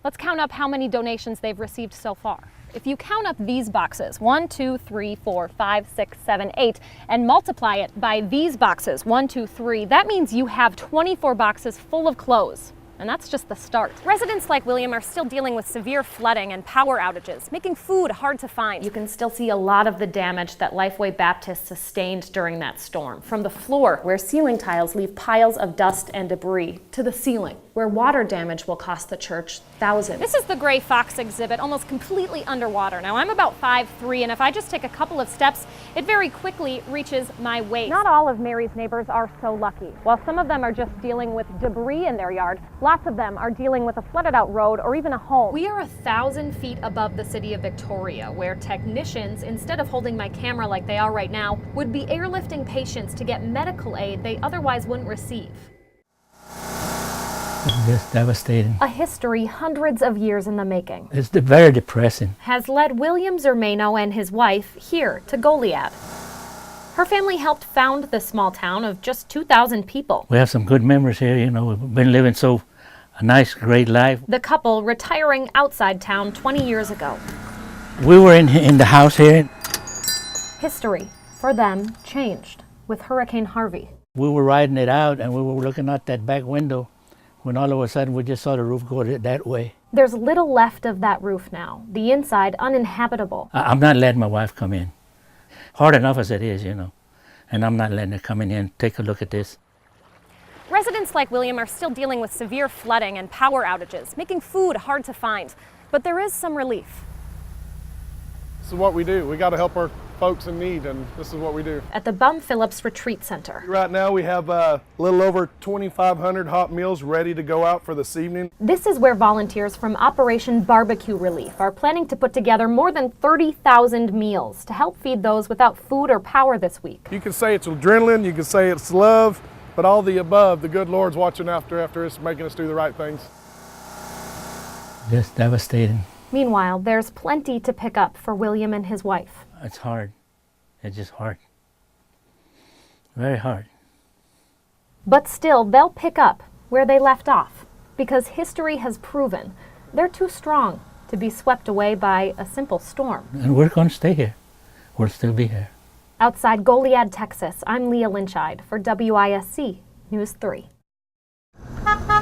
Let's count up how many donations they've received so far. If you count up these boxes, 1, 2, 3, 4, 5, 6, 7, 8, and multiply it by these boxes, 1, 2, 3, that means you have 24 boxes full of clothes. And that's just the start. Residents like William are still dealing with severe flooding and power outages, making food hard to find. You can still see a lot of the damage that Lifeway Baptist sustained during that storm. From the floor, where ceiling tiles leave piles of dust and debris, to the ceiling, where water damage will cost the church thousands. This is the Gray Fox exhibit, almost completely underwater. Now, I'm about 5'3", and if I just take a couple of steps, it very quickly reaches my waist. Not all of Mary's neighbors are so lucky. While some of them are just dealing with debris in their yard, lots of them are dealing with a flooded out road or even a home. We are 1,000 feet above the city of Victoria, where technicians, instead of holding my camera like they are right now, would be airlifting patients to get medical aid they otherwise wouldn't receive. It's just devastating. A history hundreds of years in the making. It's very depressing. Has led William Zermano and his wife here to Goliad. Her family helped found this small town of just 2,000 people. We have some good memories here, you know, we've been living a nice, great life. The couple retiring outside town 20 years ago. We were in the house here. History, for them, changed with Hurricane Harvey. We were riding it out and we were looking out that back window when all of a sudden we just saw the roof go that way. There's little left of that roof now, the inside uninhabitable. I'm not letting my wife come in. Hard enough as it is, you know, and I'm not letting her come in here and take a look at this. Residents like William are still dealing with severe flooding and power outages, making food hard to find. But there is some relief. This is what we do. We got to help our folks in need, and this is what we do. At the Bum Phillips Retreat Center. Right now we have a little over 2,500 hot meals ready to go out for this evening. This is where volunteers from Operation Barbecue Relief are planning to put together more than 30,000 meals to help feed those without food or power this week. You can say it's adrenaline, you can say it's love, but all the above, the good Lord's watching after us, making us do the right things. Just devastating. Meanwhile, there's plenty to pick up for William and his wife. It's hard. It's just hard. Very hard. But still, they'll pick up where they left off, because history has proven they're too strong to be swept away by a simple storm. And we're going to stay here. We'll still be here. Outside Goliad, Texas, I'm Leah Linscheid for WISC News 3.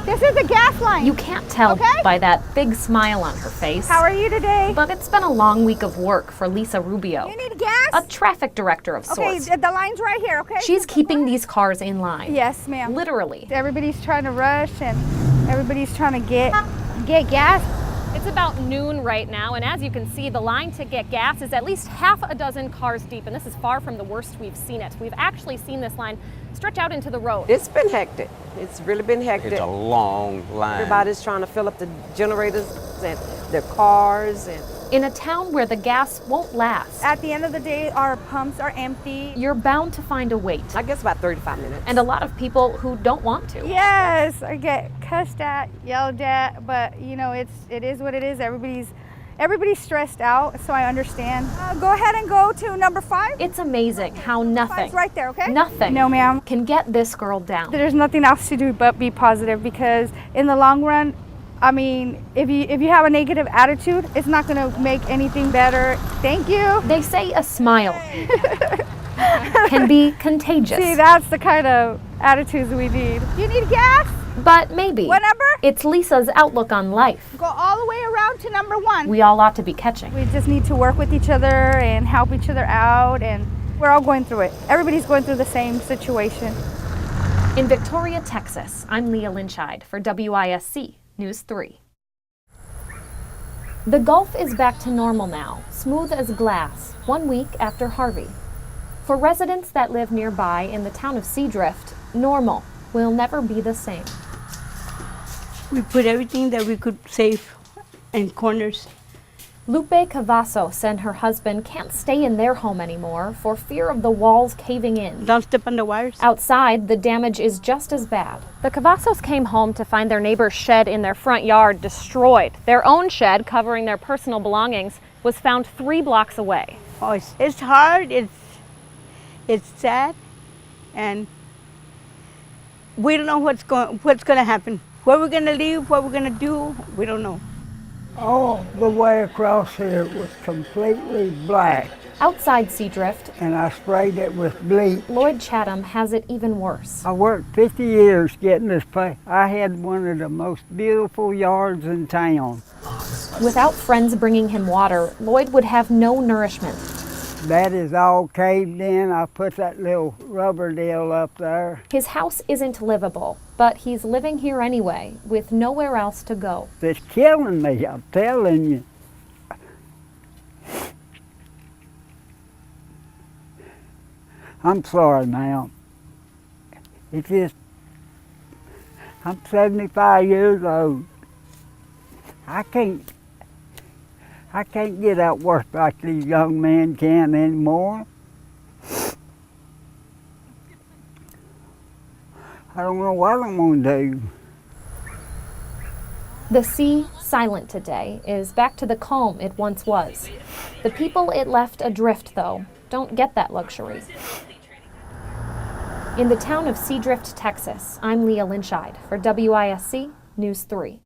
This is the gas line. You can't tell by that big smile on her face. How are you today? But it's been a long week of work for Lisa Rubio. You need gas? A traffic director of sorts. Okay, the line's right here, okay? She's keeping these cars in line. Yes, ma'am. Literally. Everybody's trying to rush and everybody's trying to get gas. It's about noon right now, and as you can see, the line to get gas is at least half a dozen cars deep, and this is far from the worst we've seen it. We've actually seen this line stretch out into the road. It's been hectic. It's really been hectic. It's a long line. Everybody's trying to fill up the generators and their cars. And in a town where the gas won't last, At the end of the day, our pumps are empty. you're bound to find a wait. I guess about 35 minutes. And a lot of people who don't want to. Yes, I get cussed at, yelled at, but you know, it is what it is. Everybody's stressed out, so I understand. Go ahead and go to number 5. It's amazing how nothing, It's right there, okay? nothing No, ma'am. can get this girl down. There's nothing else to do but be positive, because in the long run, I mean, if you have a negative attitude, it's not going to make anything better. Thank you. They say a smile can be contagious. See, that's the kind of attitudes we need. You need gas? But maybe What number? it's Lisa's outlook on life Go all the way around to number 1. we all ought to be catching. We just need to work with each other and help each other out, and we're all going through it. Everybody's going through the same situation. In Victoria, Texas, I'm Leah Linscheid for WISC News 3. The Gulf is back to normal now, smooth as glass, 1 week after Harvey. For residents that live nearby in the town of Seadrift, normal will never be the same. We put everything that we could save in corners. Lupe Cavazos and her husband can't stay in their home anymore for fear of the walls caving in. Don't step on the wires. Outside, the damage is just as bad. The Cavazos came home to find their neighbor's shed in their front yard destroyed. Their own shed, covering their personal belongings, was found 3 blocks away. Oh, it's hard, it's sad, and we don't know what's going to happen. Where we're going to live, what we're going to do, we don't know. All the way across here it was completely black, Outside Seadrift, and I sprayed it with bleach. Lloyd Chatham has it even worse. I worked 50 years getting this place. I had one of the most beautiful yards in town. Without friends bringing him water, Lloyd would have no nourishment. That is all caved in. I put that little rubber deal up there. His house isn't livable, but he's living here anyway, with nowhere else to go. It's killing me, I'm telling you. I'm sorry, ma'am. It's just, I'm 75 years old. I can't get out work like these young men can anymore. I don't know what I'm gonna do. The sea, silent today, is back to the calm it once was. The people it left adrift, though, don't get that luxury. In the town of Seadrift, Texas, I'm Leah Linscheid for WISC News 3.